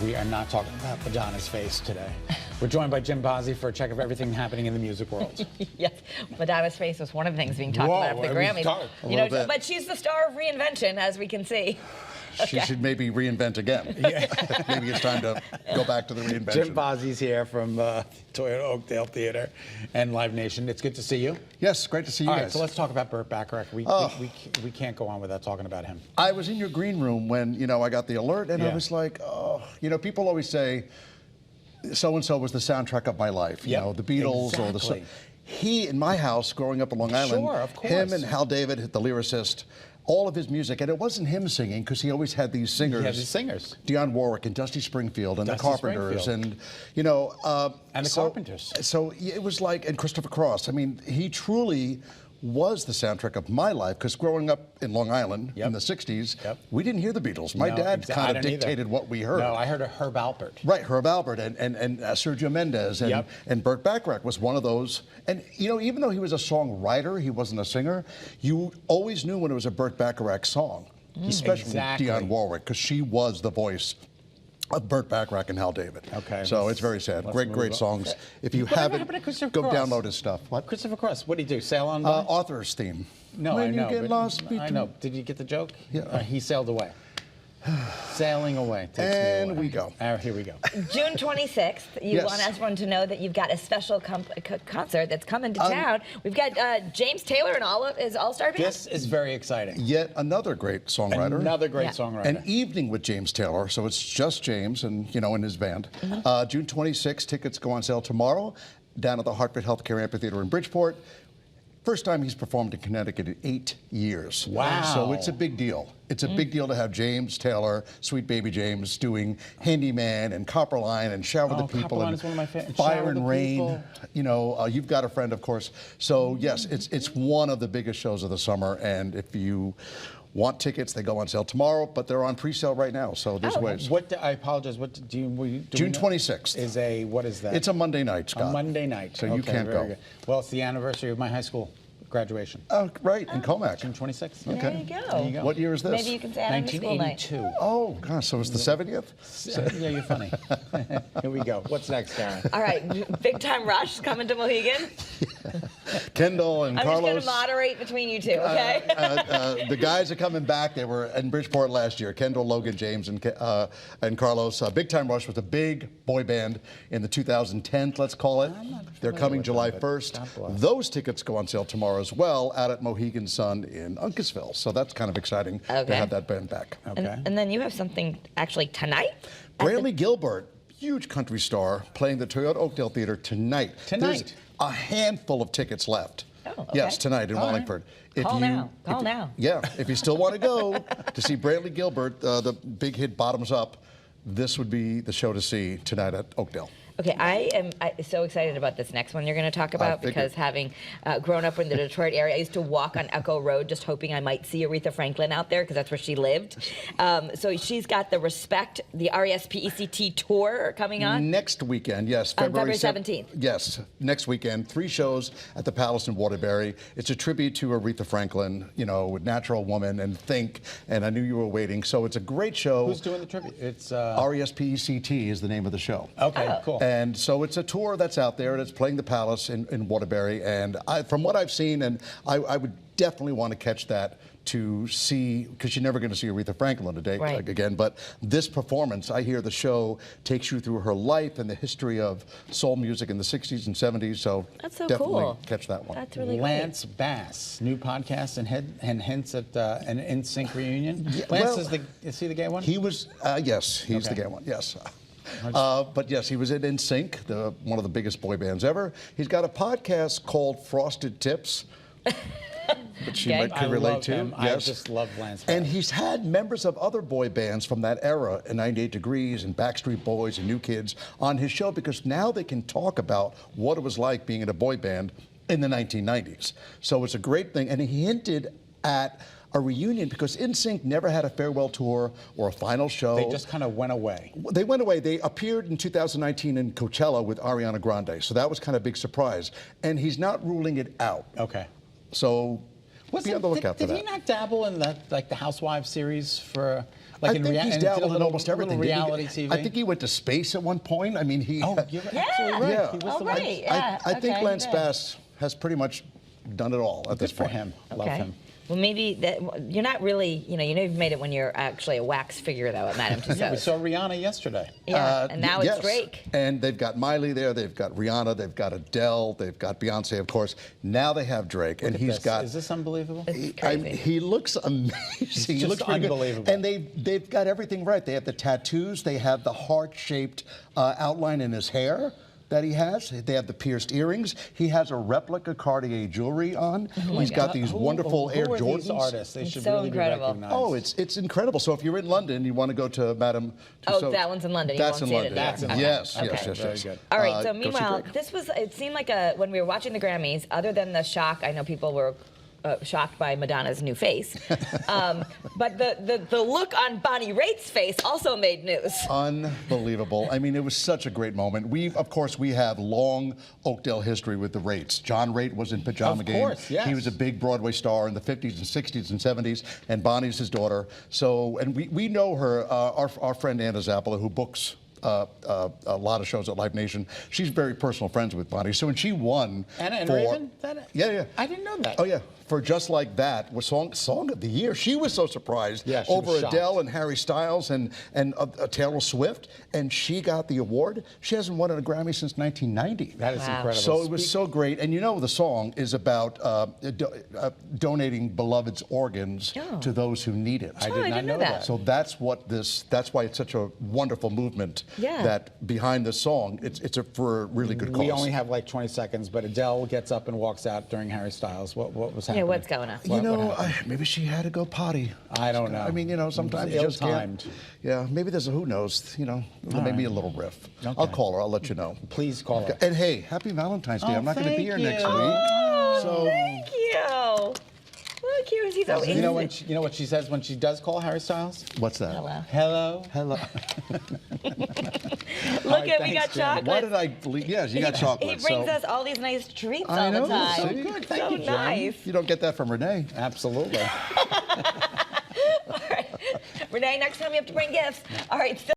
We are not talking about Madonna's face today. We're joined by Jim Bozzi for a check of everything happening in the music world. Yes, Madonna's face was one of the things being talked about at the Grammys. You know, but she's the star of reinvention, as we can see. She should maybe reinvent again. Yeah. Maybe it's time to go back to the reinvention. Jim Bozzi's here from Toyota Oakdale Theater and Live Nation. It's good to see you. Yes, great to see you All guys. right, so let's talk about Burt Bacharach. We can't go on without talking about him. I was in your green room when, you know, I got the alert, and I was like, oh, you know, people always say, so-and-so was the soundtrack of my life. You know, the Beatles or the... He, in my house, growing up in Long Island, of course. Him and Hal David, the lyricist, all of his music, and it wasn't him singing because he always had these singers. He had these singers. Dionne Warwick and Dusty Springfield and the Carpenters and, you know... and the Carpenters. So it was like, and Christopher Cross. I mean, he truly was the soundtrack of my life because growing up in Long Island in the 60s, we didn't hear the Beatles. My dad kind of dictated what we heard. No, I heard of Herb Alpert. Right, Herb Alpert and Sergio Mendes and Burt Bacharach was one of those. And, you know, even though he was a songwriter, he wasn't a singer, you always knew when it was a Burt Bacharach song, especially Dionne Warwick, because she was the voice of Burt Bacharach and Hal David. Okay. So it's very sad. Great songs. If you haven't, go download his stuff. What? Christopher Cross, what did he do? Sail on? Author's theme. No, when I know. You get lost I know. Did you get the joke? Yeah. He sailed away. Sailing away. And we go. Here we go. June 26th, you want everyone to know that you've got a special concert that's coming to town. We've got James Taylor and his All-Star Band. This is very exciting. Yet another great songwriter. Another great songwriter. An evening with James Taylor, so it's just James and, you know, and his band. June 26th, tickets go on sale tomorrow down at the Hartford Healthcare Amphitheater in Bridgeport. First time he's performed in Connecticut in 8 years. Wow. So it's a big deal. It's a big deal to have James Taylor, Sweet Baby James, doing Handyman and Copperline and Shower the People and is one of my favorites. Fire and Rain. You know, You've Got a Friend, of course. So yes, it's one of the biggest shows of the summer. And if you want tickets, they go on sale tomorrow, but they're on pre-sale right now. So there's ways. I apologize. What do you? June 26th. What is that? It's a Monday night, Scott. A Monday night. So you can't go. Good. Well, it's the anniversary of my high school graduation. Oh, right, in Comac. June 26th. Okay. There you go. What year is this? Maybe you can say it on the school night. 1982. Oh, gosh, so it's the 70th? Yeah, you're funny. Here we go. What's next, Karen? All right, Big Time Rush coming to Mohegan. Kendall and Carlos. I'm just going to moderate between you two, okay? The guys are coming back. They were in Bridgeport last year. Kendall, Logan, James, and Carlos. Big Time Rush was a big boy band in the 2010s, let's call it. They're coming July 1st. Those tickets go on sale tomorrow as well out at Mohegan Sun in Uncasville. So that's kind of exciting to have that band back. Okay. And then you have something actually tonight? Brantley Gilbert, huge country star, playing the Toyota Oakdale Theater tonight. There's a handful of tickets left. Oh, okay. Yes, tonight in Wallingford. Call now. Yeah, if you still want to go to see Brantley Gilbert, the big hit Bottoms Up, this would be the show to see tonight at Oakdale. Okay, I am so excited about this next one you're going to talk about because having grown up in the Detroit area, I used to walk on Echo Road just hoping I might see Aretha Franklin out there because that's where she lived. So she's got the Respect, the RESPECT tour coming on. Next weekend, yes. February 17th. Yes, next weekend. 3 shows at the Palace in Waterbury. It's a tribute to Aretha Franklin, you know, with Natural Woman and Think, and I Knew You Were Waiting. So it's a great show. Who's doing the tribute? It's RESPECT is the name of the show. Okay, cool. And so it's a tour that's out there, and it's playing the Palace in Waterbury. And from what I've seen, and I would definitely want to catch that to see, because you're never going to see Aretha Franklin today again, but this performance, I hear the show takes you through her life and the history of soul music in the 60s and 70s, so that's so definitely cool. Catch that one. That's really Lance Bass, new podcast and hints at an NSYNC reunion. Lance is he the gay one? He was, yes, he's the gay one, yes. But yes, he was in NSYNC, one of the biggest boy bands ever. He's got a podcast called Frosted Tips, which you could relate to. Him. Yes. I just love Lance Bass. And he's had members of other boy bands from that era, 98 Degrees and Backstreet Boys and New Kids, on his show because now they can talk about what it was like being in a boy band in the 1990s. So it's a great thing. And he hinted at a reunion because NSYNC never had a farewell tour or a final show. They just kind of went away. They went away. They appeared in 2019 in Coachella with Ariana Grande, so that was kind of a big surprise. And he's not ruling it out. Okay. So be on the lookout for that. Did he not dabble in the Housewives series for Like I think he's and he did dabbled in almost everything. Reality TV. I think he went to space at one point. I mean, he. Oh, you're Yeah. absolutely right. Yeah. He was Oh, the right. one. Yeah. I think okay, Lance good. Bass has pretty much done it all at this Good for point. him. Love Okay. him. Well, maybe that you're not really, you've made it when you're actually a wax figure, though, at Madame Tussauds. Yeah, we saw Rihanna yesterday. Yeah, and now Yes. it's Drake. And they've got Miley there, they've got Rihanna, they've got Adele, they've got Beyonce, of course. Now they have Drake, and Look at he's this. got. Is this unbelievable? It's I crazy. mean, he looks amazing. He just looks pretty good. unbelievable. And they've got everything right. They have the tattoos. They have the heart-shaped outline in his hair that he has. They have the pierced earrings. He has a replica Cartier jewelry on. He's got these wonderful Air who are Jordans. These artists? They It's should so really incredible. be recognized. Oh, it's incredible. So if you're in London, you want to go to Madame Tussauds. Oh, that one's in London. You That's won't in see it London. at That's in Okay. London. Yes, Okay. yes, yes, Very yes. good. All right. So go see meanwhile, Drake. it seemed like when we were watching the Grammys, other than the shock, I know people were shocked by Madonna's new face, but the look on Bonnie Raitt's face also made news. Unbelievable. I mean, it was such a great moment. Of course, we have long Oakdale history with the Raitts. John Raitt was in Pajama Of Game. course, yes. He was a big Broadway star in the 50s and 60s and 70s, and Bonnie's his daughter. So, and we know her, our friend Anna Zappala, who books a lot of shows at Live Nation. She's very personal friends with Bonnie. So when she won Anna and for, Raven? Yeah. I didn't know that. Oh yeah, for Just Like That was song of the year. She was so surprised Yeah, she was over shocked. Adele and Harry Styles and Taylor Swift, and she got the award. She hasn't won a Grammy since 1990. That is Wow. incredible. So it was so great, and the song is about donating beloved's organs Oh. to those who need it. I Oh, did I not didn't know know that. that. So that's why it's such a wonderful movement. Yeah. That behind this song, it's for a really good cause. We only have like 20 seconds, but Adele gets up and walks out during Harry Styles. What was happening? Yeah, what's going on? What happened? Maybe she had to go potty. I don't know. I mean, sometimes It you was just can't. ill-timed. Yeah, maybe there's a who knows. Maybe a little riff. Okay. I'll call her. I'll let you know. Please call her. And hey, happy Valentine's Day. Oh, I'm not going to be thank here next you. week. Oh, So thank you. Look, he's so You know easy. what she says when she does call Harry Styles? what's that? Hello. Hello. Hello. Look at we thanks, got Jan. chocolate. Why did I? Yes, you got chocolate. He brings so. us all these nice treats I all know. the time. So good. Thank So you, Jan. nice. You don't get that from Renee. Absolutely. All right. Renee, next time you have to bring gifts. All right.